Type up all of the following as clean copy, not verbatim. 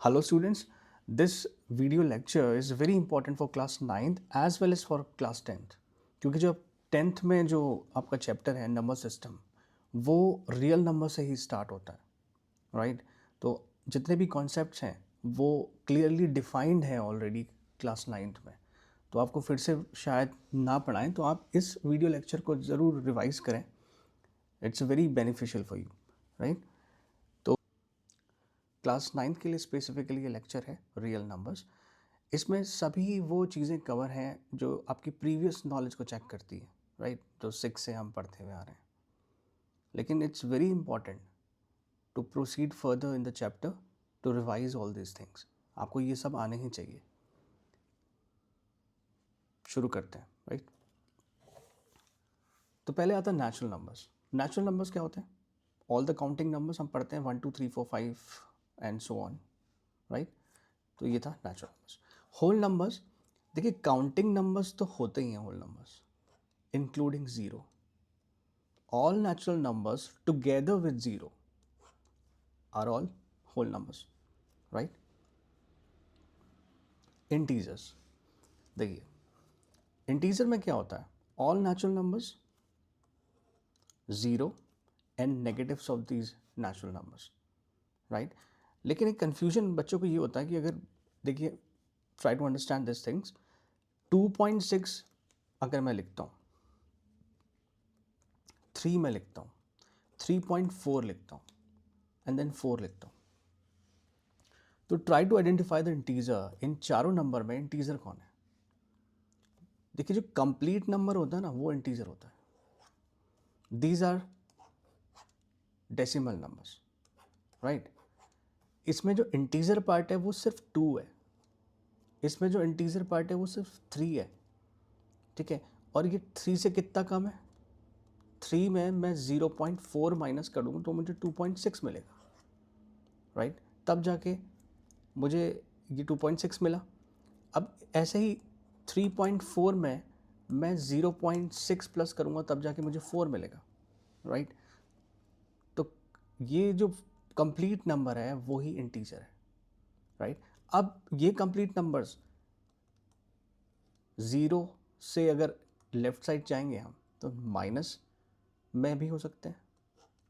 Hello students, this video lecture is very important for class 9th as well as for class 10th क्योंकि जो 10th में जो आपका chapter है number system वो रियल नंबर से ही स्टार्ट होता है राइट। तो जितने भी कॉन्सेप्ट्स हैं वो क्लियरली डिफाइंड है ऑलरेडी क्लास 9th में। तो आपको फिर से शायद ना पढ़ाएं तो आप इस वीडियो लेक्चर को ज़रूर रिवाइज करें। It's very beneficial for you right. Class 9th के लिए स्पेसिफिकली ये लेक्चर है रियल नंबर्स। इसमें सभी वो चीज़ें कवर हैं जो आपकी प्रीवियस नॉलेज को चेक करती है राइट, जो 6 से हम पढ़ते हुए आ रहे हैं। लेकिन it's very important to proceed further in the chapter to revise all this things. आपको ये सब आने ही चाहिए। शुरू करते हैं राइट। तो पहले आता है नेचुरल नंबर्स। नेचुरल नंबर्स क्या होते हैं? ऑल द काउंटिंग नंबर्स हम पढ़ते हैं 1 2 3 4 5 एंड सो ऑन राइट। तो ये था नेचुरल नंबर्स। होल नंबर्स, देखिए काउंटिंग नंबर्स तो होते ही हैं whole numbers including zero. All natural numbers together with zero are all whole numbers right. Integers, देखिए इंटीजर में क्या होता है? All natural numbers, zero and negatives of these natural numbers right. लेकिन एक कन्फ्यूजन बच्चों को ये होता है कि अगर देखिए try to understand this things. 2.6 अगर मैं लिखता हूँ, 3 में लिखता हूँ, 3.4 लिखता हूँ एंड देन 4 लिखता हूँ, तो try to identify the integer. इन चारों नंबर में इंटीजर कौन है? देखिए जो कंप्लीट नंबर होता है ना वो इंटीजर होता है। These are decimal numbers right. इसमें जो इंटीजर पार्ट है वो सिर्फ 2 है, इसमें जो इंटीजर पार्ट है वो सिर्फ 3 है, ठीक है। और ये 3 से कितना कम है? 3 में मैं 0.4 माइनस करूँ तो मुझे 2.6 मिलेगा राइट। तब जाके मुझे ये 2.6 मिला। अब ऐसे ही 3.4 में मैं 0.6 प्लस करूँगा तब जाके मुझे 4 मिलेगा राइट। तो ये जो कंप्लीट नंबर है वो ही इंटीजर है राइट। अब ये कंप्लीट नंबर्स ज़ीरो से अगर लेफ्ट साइड जाएंगे हम तो माइनस में भी हो सकते हैं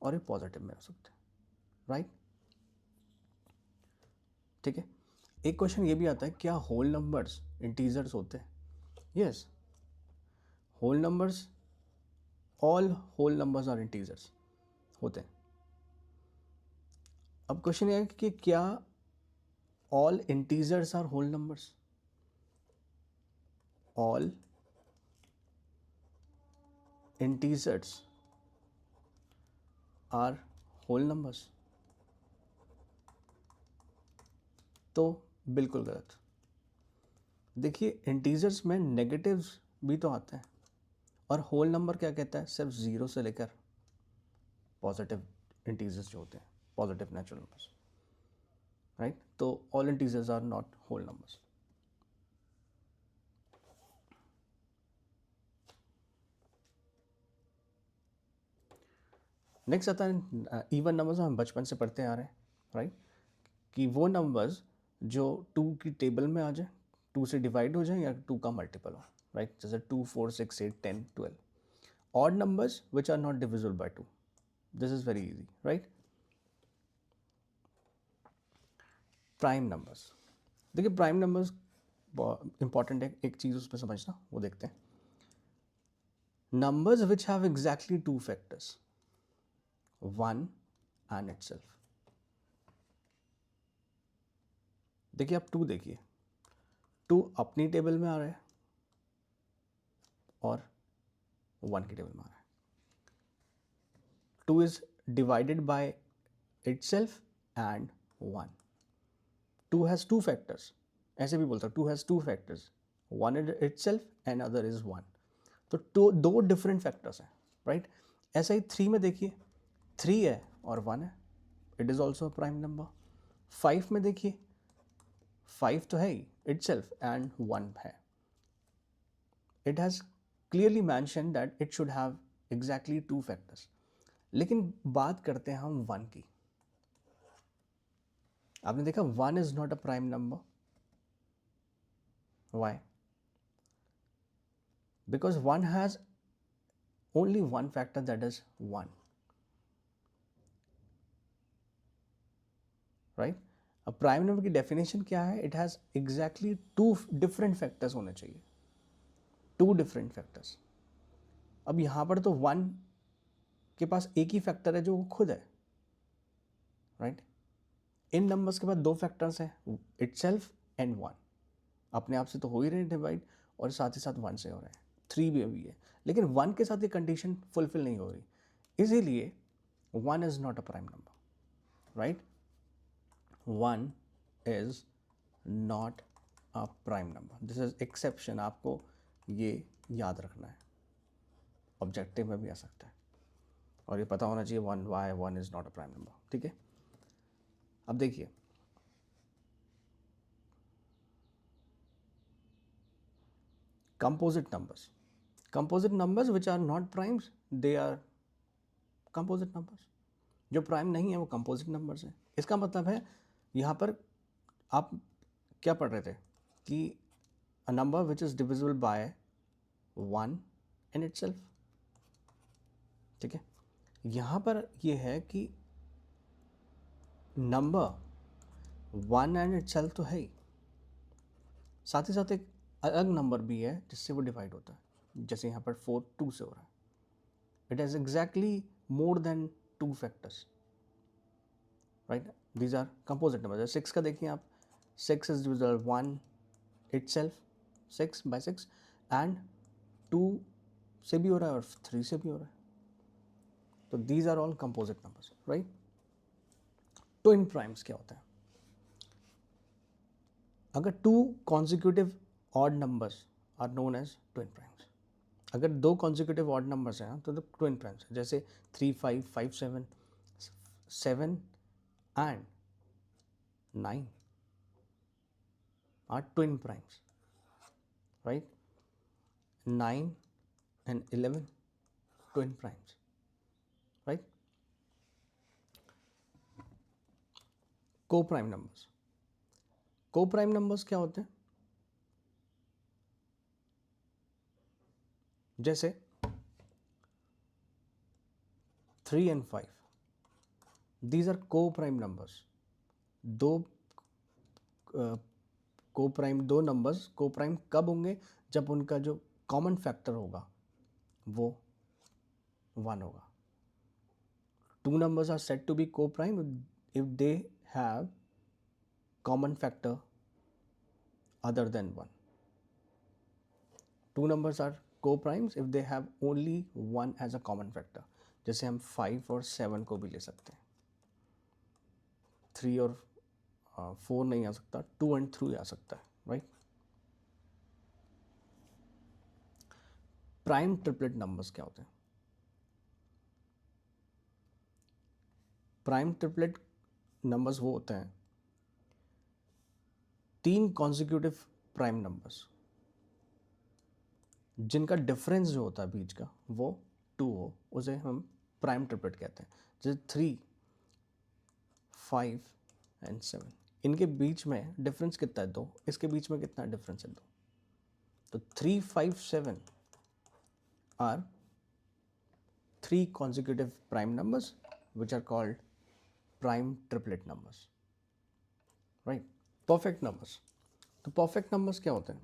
और ये पॉजिटिव में हो सकते हैं राइट, ठीक है। एक क्वेश्चन ये भी आता है, क्या होल नंबर्स इंटीजर्स होते हैं? Yes, whole numbers, all whole numbers are integers होते हैं। अब क्वेश्चन ये है कि क्या all integers are whole numbers? All integers are whole numbers? तो बिल्कुल गलत। देखिए इंटीजर्स में नेगेटिव्स भी तो आते हैं और होल नंबर क्या कहता है? सिर्फ ज़ीरो से लेकर पॉजिटिव इंटीजर्स जो होते हैं, पॉजिटिव नेचुरल नंबर्स राइट। तो all integers are not whole numbers. Next आता है इवन नंबर्स। हम बचपन से पढ़ते आ रहे हैं राइट, कि वो नंबर्स जो 2 की टेबल में आ जाए, 2 से डिवाइड हो जाए या 2 का मल्टीपल हो राइट। जैसे 2 4 6 8 10 12। Odd numbers which are not divisible by 2, this is very easy right. Prime numbers, देखिए प्राइम नंबर्स इंपॉर्टेंट है, एक चीज़ उसमें समझना, वो देखते हैं। Numbers which have exactly 2 factors, 1 and itself. देखिए आप 2 देखिए, 2 अपनी टेबल में आ रहा है और 1 की टेबल में आ रहा है। 2 is divided by itself and 1। 2 has 2 factors, ऐसे भी बोलता हूँ 2 has 2 factors, 1 is itself and other is 1। तो दो डिफरेंट फैक्टर्स हैं राइट। ऐसा ही 3 में देखिए, 3 है और 1 है, it is also a prime number. 5 में देखिए, 5 तो है ही इटसेल्फ एंड 1 है, it has clearly mention that it should have exactly 2 factors. लेकिन बात करते हैं हम 1 की। आपने देखा 1 is not a prime number. Why? Because 1 has only one factor, that is 1. Right? अब प्राइम नंबर की डेफिनेशन क्या है? It has exactly 2 different factors होने चाहिए, 2 डिफरेंट फैक्टर्स. अब यहाँ पर तो 1 के पास एक ही फैक्टर है जो वो खुद है. राइट? इन नंबर्स के पास 2 फैक्टर्स हैं, इटसेल्फ एंड 1. अपने आप से तो हो ही रहे हैं डिवाइड, और साथ ही साथ 1 से हो रहे हैं. 3 भी अभी है, लेकिन 1 के साथ ये कंडीशन फुलफिल नहीं हो रही, इसीलिए 1 is not a prime number. Right? 1 is not a prime number. This is exception. आपको ये याद रखना है, ऑब्जेक्टिव में भी आ सकता है, और ये पता होना चाहिए 1 why 1 is not a prime number. ठीक है. अब देखिए, composite numbers. Composite numbers which are not primes, they are composite numbers. जो प्राइम नहीं है वो कंपोजिट नंबर्स हैं. इसका मतलब है यहाँ पर आप क्या पढ़ रहे थे कि a number which is divisible by 1 in itself. ठीक है. यहाँ पर ये है कि नंबर 1 एंड इटसेल्फ तो है ही, साथ ही साथ एक अलग नंबर भी है जिससे वो डिवाइड होता है, जैसे यहाँ पर 4 2 से हो रहा है. It has exactly more than 2 factors. Right? These are composite number. 6 का देखिए आप, 6 is divisible 1 itself, 6 by 6, and 2 से भी हो रहा है और 3 से भी हो रहा है. तो these are all composite numbers. Right? Twin primes क्या होता है? अगर 2 consecutive odd numbers are known as twin primes. अगर 2 कॉन्जिक्यूटिव ऑड नंबर्स हैं तो ट्विन प्राइम्स है. जैसे 3 5 5 7 7 एंड 9 आर twin primes. Right? 9 and 11 twin primes. Right? Co-prime numbers. Co-prime numbers क्या होते हैं? जैसे 3 and 5. These are co-prime numbers. दो co-prime, दो numbers co-prime कब होंगे? जब उनका जो common factor होगा वो 1 होगा. Two numbers are said to be co-prime if they have common factor other than 1. Two numbers are co-primes if they have only 1 as a common factor. जैसे हम 5 और 7 को भी ले सकते हैं. 3 और 4 नहीं आ सकता, 2 and 3 आ सकता है. राइट? प्राइम ट्रिपलेट नंबर्स क्या होते हैं? प्राइम ट्रिपलेट नंबर्स वो होते हैं 3 कॉन्जिक्यूटिव प्राइम नंबर्स जिनका डिफरेंस जो होता है बीच का वो 2 हो, उसे हम प्राइम ट्रिपलेट कहते हैं. जैसे 3 5 and 7, इनके बीच में डिफरेंस कितना है? 2. इसके बीच में कितना डिफरेंस है? 2. तो 3 5 7 are 3 consecutive prime numbers which are called prime triplet numbers. Right? Perfect numbers. तो perfect numbers क्या होते हैं?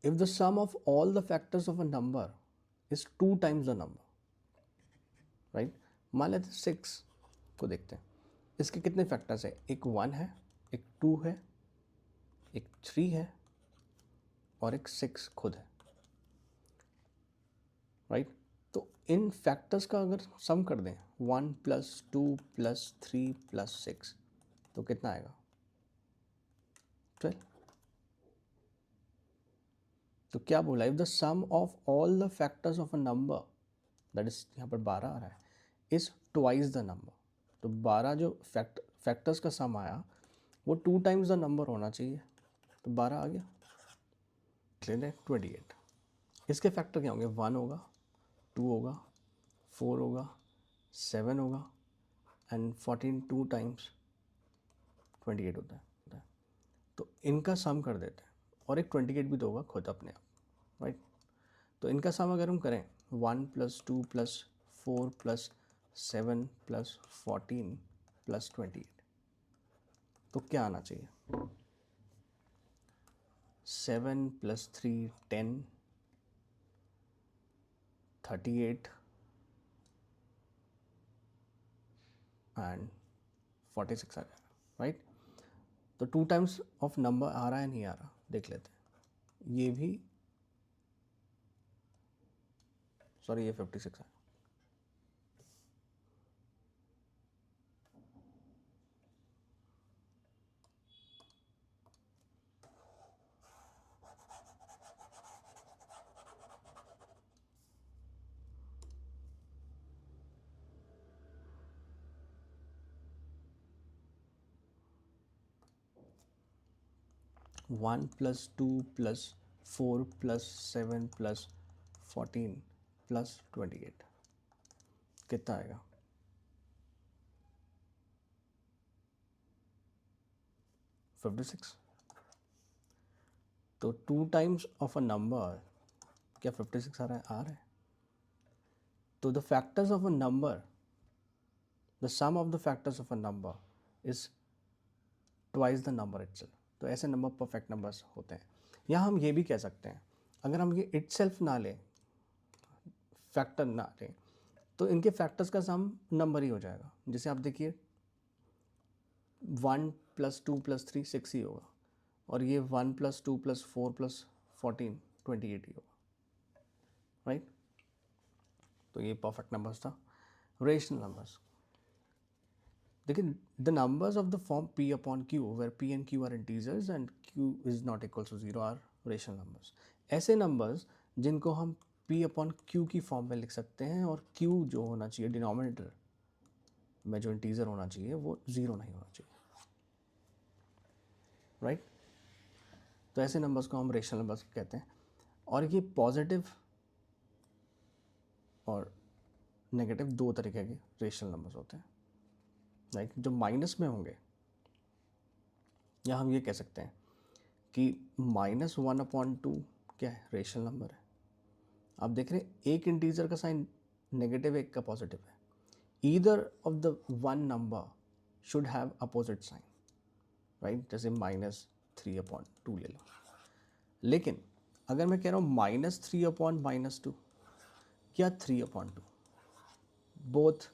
If the sum of all the factors of a number is 2 times the number. Right? मान लेते हैं 6 को देखते हैं. इसके कितने फैक्टर्स है? एक 1 है, एक 2 है, एक 3 है और एक 6 खुद है. राइट? तो इन फैक्टर्स का अगर सम कर दें 1 + 2 + 3 + 6 तो कितना आएगा? 12. तो क्या बोला? If the sum of all the factors of a number, that is यहाँ पर 12 आ रहा है, इज ट्वाइस द नंबर. तो 12 जो फैक्टर्स का सम आया वो 2 टाइम्स द नंबर होना चाहिए. तो 12 आ गया. क्लियर है? 28. इसके फैक्टर क्या होंगे? 1 होगा, 2 होगा, 4 होगा, 7 होगा एंड 14 टू टाइम्स 28 होता है। तो इनका सम कर देते हैं और एक 28 भी तो होगा खुद अपने आप, राइट। तो इनका सम अगर हम करें 1 + 2 + 4 + 7 + 14 + 28, तो क्या आना चाहिए? 7 + 3 10, 38 एंड 46 आ जाएगा, राइट। तो 2 टाइम्स ऑफ नंबर आ रहा है नहीं आ रहा, देख लेते हैं। ये भी सॉरी ये 56 है। वन + 2 + 4 + 7 + 14 + 28 कितना आएगा? 56। तो 2 टाइम्स ऑफ अ नंबर क्या 56 आ रहा है? आ रहा है। तो the factors of a number, the sum of the factors of a number is twice the number itself. तो ऐसे नंबर परफेक्ट नंबर्स होते हैं। या हम ये भी कह सकते हैं, अगर हम ये इटसेल्फ ना लें, फैक्टर ना लें, तो इनके फैक्टर्स का सम नंबर ही हो जाएगा। जैसे आप देखिए 1 + 2 + 3 6 ही होगा, और ये 1 + 2 + 4 + 14 28 ही होगा, राइट। तो ये परफेक्ट नंबर्स था। रेशनल नंबर्स, देखिए the numbers of the form p/q where p and q are integers and q is not equal to 0 are rational numbers. ऐसे नंबर्स जिनको हम p/q की फॉर्म में लिख सकते हैं और q जो होना चाहिए डिनोमिनेटर में, जो इंटीजर होना चाहिए, वो 0 नहीं होना चाहिए, राइट। तो ऐसे नंबर्स को हम रेशनल नंबर्स कहते हैं। और ये पॉजिटिव और नेगेटिव दो तरीके के रेशनल नंबर्स होते हैं, राइट। जो माइनस में होंगे, या हम ये कह सकते हैं कि -1/2 क्या है? रेशनल नंबर है। आप देख रहे हैं एक इंटीजर का साइन नेगेटिव, एक का पॉजिटिव है। Either of the one number should have opposite sign, right. जैसे -3/2 ले लो। लेकिन अगर मैं कह रहा हूँ -3/-2 या 3/2, both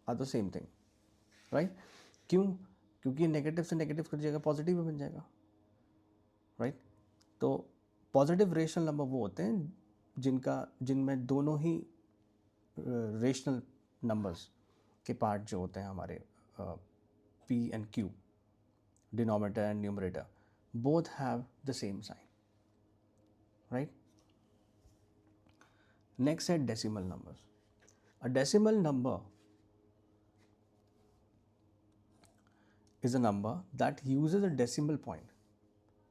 are the same thing, right. क्यों? क्योंकि नेगेटिव से नेगेटिव कर जाएगा, पॉजिटिव बन जाएगा, राइट। तो पॉजिटिव रेशनल नंबर वो होते हैं जिनमें दोनों ही रेशनल नंबर्स के पार्ट जो होते हैं हमारे p and q, denominator and numerator, both have the same sign, right. Next है decimal numbers. A decimal number is a number that uses a decimal point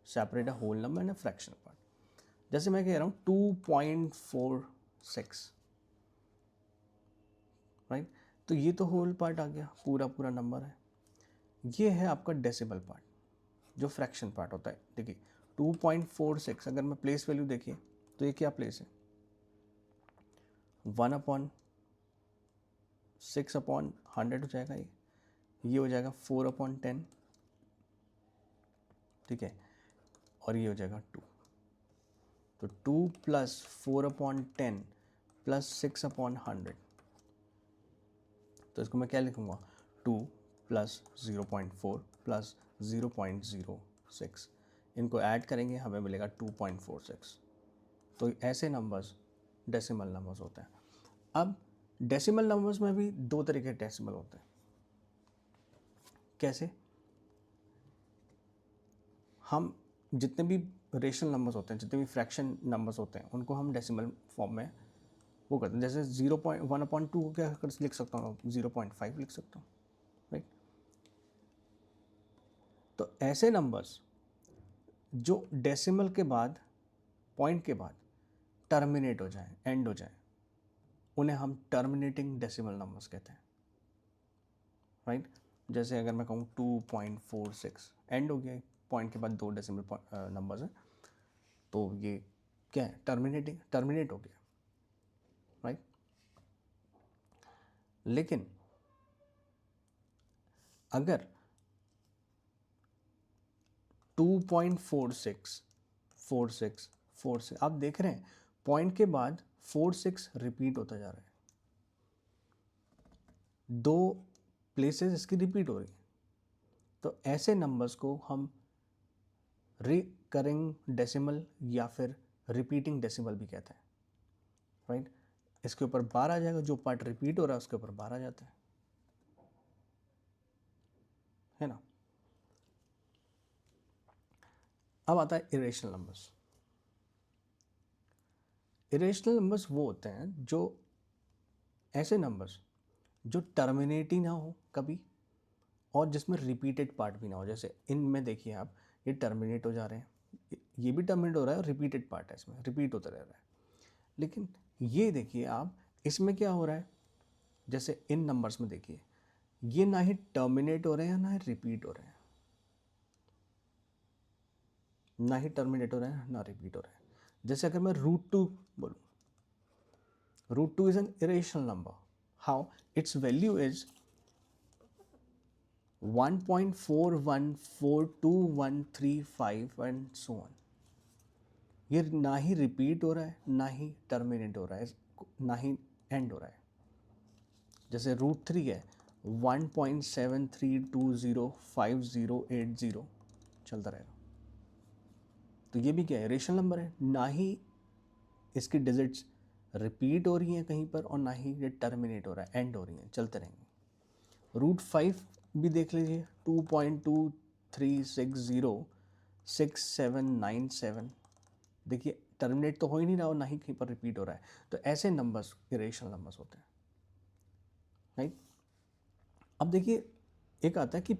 separate a whole number and a fractional part. जैसे मैं कह रहा हूँ 2.46, right. तो ये तो whole part आ गया, पूरा पूरा नंबर है। ये है आपका डेसिमल पार्ट, जो फ्रैक्शन पार्ट होता है। देखिए 2.46, अगर मैं प्लेस वैल्यू देखिए तो ये क्या प्लेस है? 1/6/100 हो जाएगा। ये हो जाएगा 4/10, ठीक है। और ये हो जाएगा 2। तो 2 + 4/10 + 6/100, तो इसको मैं क्या लिखूंगा? 2 + 0.4 + 0.06, इनको ऐड करेंगे हमें मिलेगा 2.46। तो ऐसे नंबर्स डेसिमल नंबर्स होते हैं। अब डेसिमल नंबर्स में भी दो तरीके के डेसिमल होते हैं। कैसे? हम जितने भी रेशनल नंबर्स होते हैं, जितने भी फ्रैक्शन नंबर्स होते हैं, उनको हम डेसिमल फॉर्म में वो करते हैं। जैसे 0.1/2 को क्या लिख सकता हूँ? 0.5 लिख सकता हूँ, राइट। तो ऐसे नंबर्स जो डेसिमल के बाद, पॉइंट के बाद टर्मिनेट हो जाए, एंड हो जाए, उन्हें हम टर्मिनेटिंग डेसिमल नंबर्स कहते हैं, राइट। जैसे अगर मैं कहूँ 2.46 एंड हो गया, पॉइंट के बाद 2 डेसिमल नंबर्स हैं, तो ये क्या है, टर्मिनेट हो गया, राइट। लेकिन अगर 2.46 आप देख रहे हैं पॉइंट के बाद 46 रिपीट होता जा रहा है, 2 प्लेसेस इसकी रिपीट हो रही हैं, तो ऐसे नंबर्स को हम रिकरिंग डेसिमल या फिर रिपीटिंग डेसिमल भी कहते हैं, राइट। इसके ऊपर बार आ जाएगा, जो पार्ट रिपीट हो रहा है उसके ऊपर बार आ जाता है ना। अब आता है इरेशनल नंबर्स। इरेशनल नंबर्स वो होते हैं जो ऐसे नंबर्स जो टर्मिनेट ही ना हो कभी, और जिसमें रिपीटेड पार्ट भी ना हो। जैसे इनमें देखिए आप, ये टर्मिनेट हो जा रहे हैं, ये भी टर्मिनेट हो रहा है और रिपीटेड पार्ट है, इसमें रिपीट होता रह रहा है। लेकिन ये देखिए आप, इसमें क्या हो रहा है, जैसे इन नंबर्स में देखिए, ये ना ही टर्मिनेट हो रहे हैं ना ही रिपीट हो रहे हैं, ना ही टर्मिनेट हो रहे हैं ना रिपीट हो रहे हैं। जैसे अगर मैं √2 बोलूँ, √2 is an irrational number. How? It's value is 1.414213 and so on. ये ना ही रिपीट हो रहा है ना ही टर्मिनेट हो रहा है, ना ही एंड हो रहा है। जैसे √3 है 1.73205080 चलता रहेगा। तो ये भी क्या है, रेशनल नंबर है, ना ही इसकी डिजिट्स रिपीट हो रही हैं कहीं पर और ना ही ये टर्मिनेट हो रहा है, एंड हो रही हैं, चलते रहेंगे। √5 भी देख लीजिए, 2.23606797, देखिए टर्मिनेट तो हो ही नहीं रहा और ना ही कहीं पर रिपीट हो रहा है। तो ऐसे नंबर्स इरेशनल नंबर्स होते हैं, राइट। अब देखिए एक आता है कि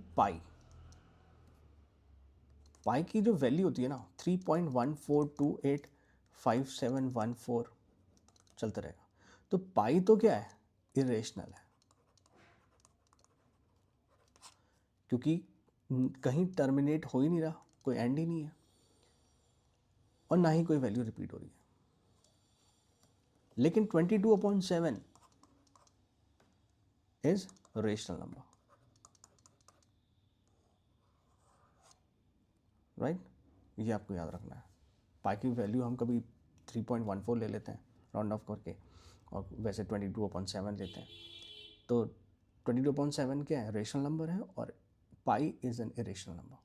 पाई की जो वैल्यू होती है ना, 3.14285714 चलता रहेगा। तो पाई तो क्या है, इरेशनल है, क्योंकि कहीं टर्मिनेट हो ही नहीं रहा, कोई एंड ही नहीं है और ना ही कोई वैल्यू रिपीट हो रही है। लेकिन 22/7 इज रेशनल नंबर, राइट। ये आपको याद रखना है। पाई की वैल्यू हम कभी 3.14 ले लेते हैं राउंड ऑफ करके, और वैसे 22/7 लेते हैं। तो 22/7 क्या है, रेशनल नंबर है, और pi is an irrational number.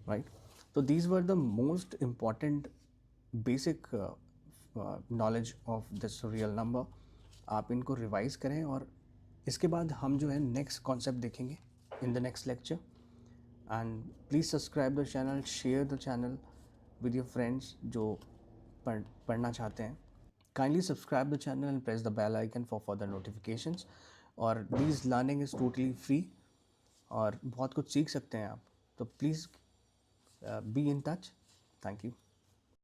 Right. तो these were the most important basic knowledge of this real number. आप इनको रिवाइज करें, और इसके बाद हम जो है नेक्स्ट कॉन्सेप्ट देखेंगे in the next lecture. And please subscribe the channel, share the channel with your friends जो पढ़ना चाहते हैं। Kindly subscribe the channel and press the bell icon for further notifications. और this learning is totally free, और बहुत कुछ सीख सकते हैं आप। तो please be in touch. Thank you.